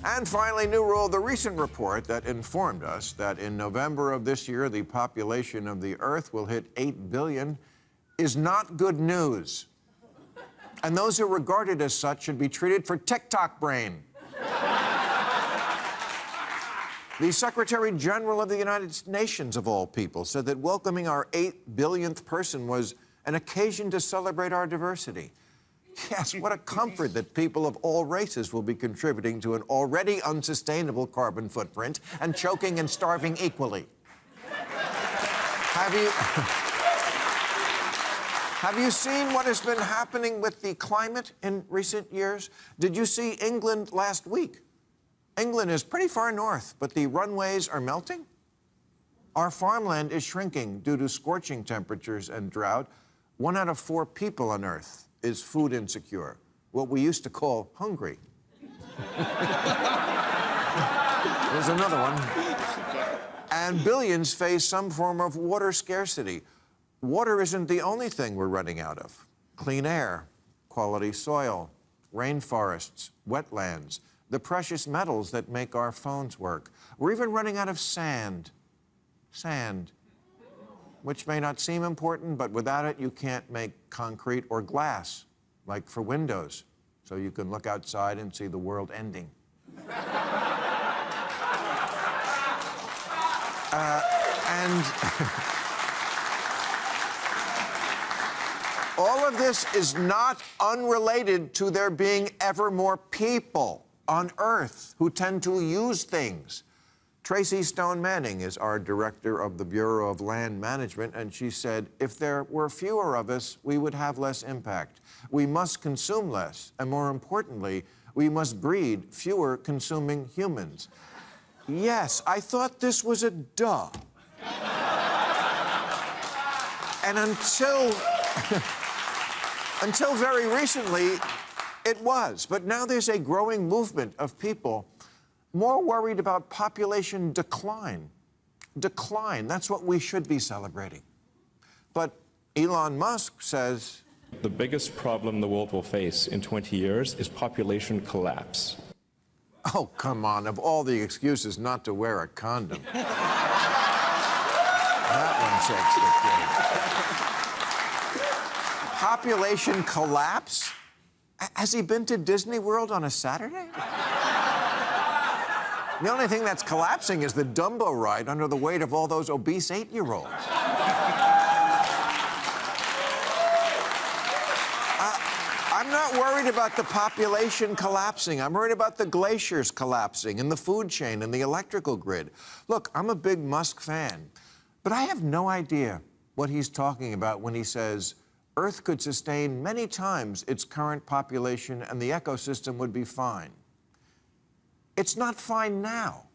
And finally, new rule, the recent report that informed us that in November of this year, the population of the Earth will hit 8 billion is not good news. And those who regard it as such should be treated for TikTok brain. The Secretary General of the United Nations, of all people, said that welcoming our 8 billionth person was an occasion to celebrate our diversity. Yes, what a comfort that people of all races will be contributing to an already unsustainable carbon footprint and choking and starving equally. Have you seen what has been happening with the climate in recent years? Did you see England last week? England is pretty far north, but the runways are melting. Our farmland is shrinking due to scorching temperatures and drought. 1 out of 4 people on Earth is food insecure, what we used to call hungry. There's another one. And billions face some form of water scarcity. Water isn't the only thing we're running out of. Clean air, quality soil, rainforests, wetlands, the precious metals that make our phones work. We're even running out of sand. Sand, which may not seem important, but without it, you can't make concrete or glass, like for windows, so you can look outside and see the world ending. All of this is not unrelated to there being ever more people on Earth who tend to use things. Tracy Stone Manning is our director of the Bureau of Land Management, and she said, if there were fewer of us, we would have less impact. We must consume less, and more importantly, we must breed fewer consuming humans. Yes, I thought this was a duh. And until very recently, it was. But now there's a growing movement of people more worried about population decline. Decline, that's what we should be celebrating. But Elon Musk says, the biggest problem the world will face in 20 years is population collapse. oh, come on, of all the excuses not to wear a condom. That one takes the cake. Population collapse? Has he been to Disney World on a Saturday? The only thing that's collapsing is the Dumbo ride under the weight of all those obese 8-year-olds. I'm not worried about the population collapsing. I'm worried about the glaciers collapsing and the food chain and the electrical grid. Look, I'm a big Musk fan, but I have no idea what he's talking about when he says Earth could sustain many times its current population and the ecosystem would be fine. It's not fine now.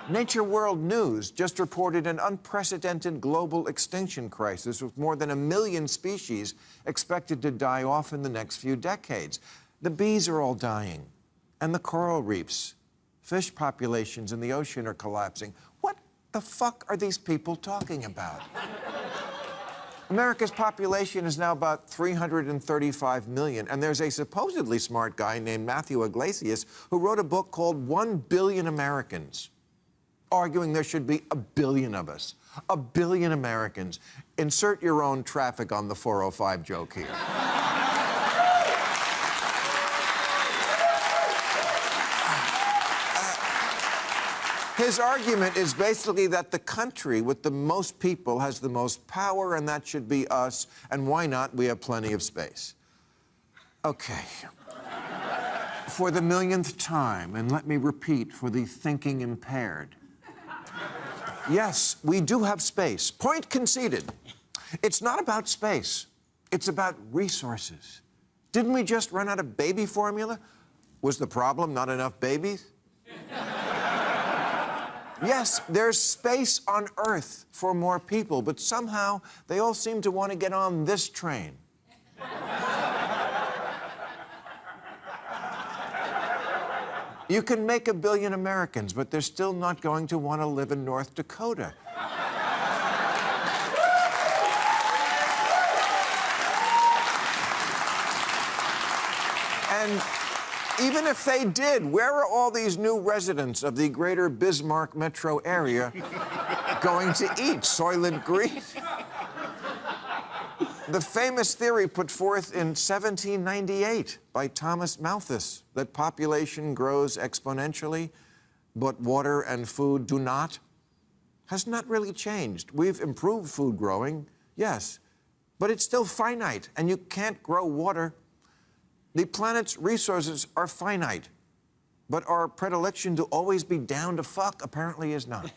Nature World News just reported an unprecedented global extinction crisis with more than 1 million species expected to die off in the next few decades. The bees are all dying, and the coral reefs. Fish populations in the ocean are collapsing. What the fuck are these people talking about? America's population is now about 335 million, and there's a supposedly smart guy named Matthew Iglesias who wrote a book called 1 Billion Americans, arguing there should be 1 billion of us. 1 billion Americans. Insert your own traffic on the 405 joke here. His argument is basically that the country with the most people has the most power, and that should be us, and why not? We have plenty of space. Okay. For the millionth time, and let me repeat for the thinking impaired. Yes, we do have space. Point conceded. It's not about space. It's about resources. Didn't we just run out of baby formula? Was the problem not enough babies? Yes, there's space on Earth for more people, but somehow they all seem to want to get on this train. You can make 1 billion Americans, but they're still not going to want to live in North Dakota. Even if they did, where are all these new residents of the greater Bismarck metro area going to eat? Soylent Green? The famous theory put forth in 1798 by Thomas Malthus that population grows exponentially, but water and food do not, has not really changed. We've improved food growing, yes, but it's still finite, and you can't grow water. The planet's resources are finite, but our predilection to always be down to fuck apparently is not.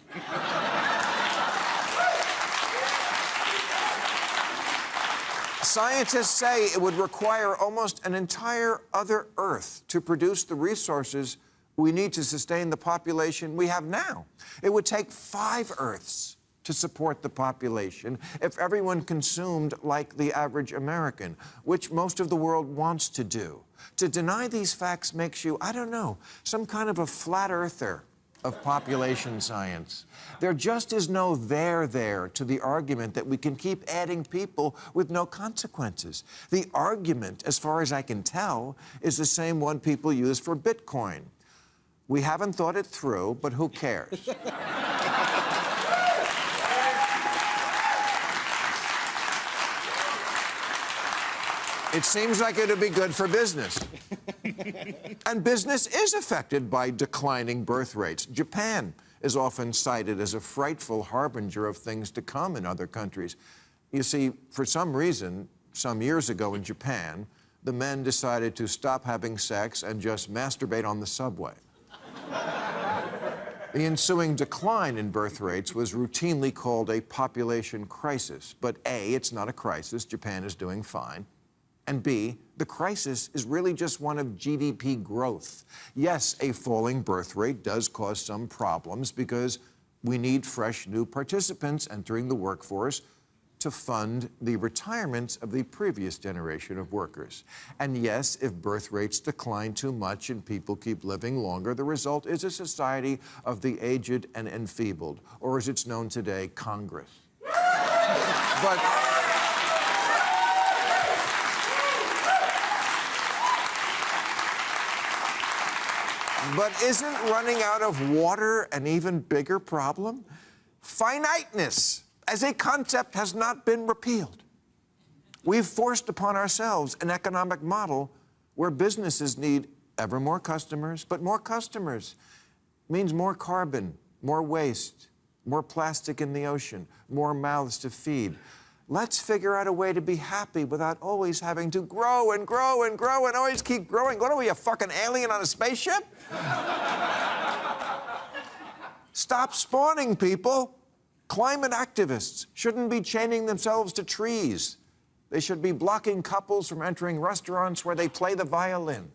Scientists say it would require almost an entire other Earth to produce the resources we need to sustain the population we have now. It would take 5 Earths to support the population if everyone consumed like the average American, which most of the world wants to do. To deny these facts makes you, I don't know, some kind of a flat earther of population science. There just is no there to the argument that we can keep adding people with no consequences. The argument, as far as I can tell, is the same one people use for Bitcoin. We haven't thought it through, but who cares? It seems like it would be good for business. And business is affected by declining birth rates. Japan is often cited as a frightful harbinger of things to come in other countries. You see, for some reason, some years ago in Japan, the men decided to stop having sex and just masturbate on the subway. The ensuing decline in birth rates was routinely called a population crisis. But A, it's not a crisis. Japan is doing fine. And B, the crisis is really just one of GDP growth. Yes, a falling birth rate does cause some problems because we need fresh new participants entering the workforce to fund the retirements of the previous generation of workers. And yes, if birth rates decline too much and people keep living longer, the result is a society of the aged and enfeebled, or as it's known today, Congress. But isn't running out of water an even bigger problem? Finiteness as a concept has not been repealed. We've forced upon ourselves an economic model where businesses need ever more customers, but more customers means more carbon, more waste, more plastic in the ocean, more mouths to feed. Let's figure out a way to be happy without always having to grow and grow and grow and always keep growing. What are we, a fucking alien on a spaceship? Stop spawning people. Climate activists shouldn't be chaining themselves to trees. They should be blocking couples from entering restaurants where they play the violin.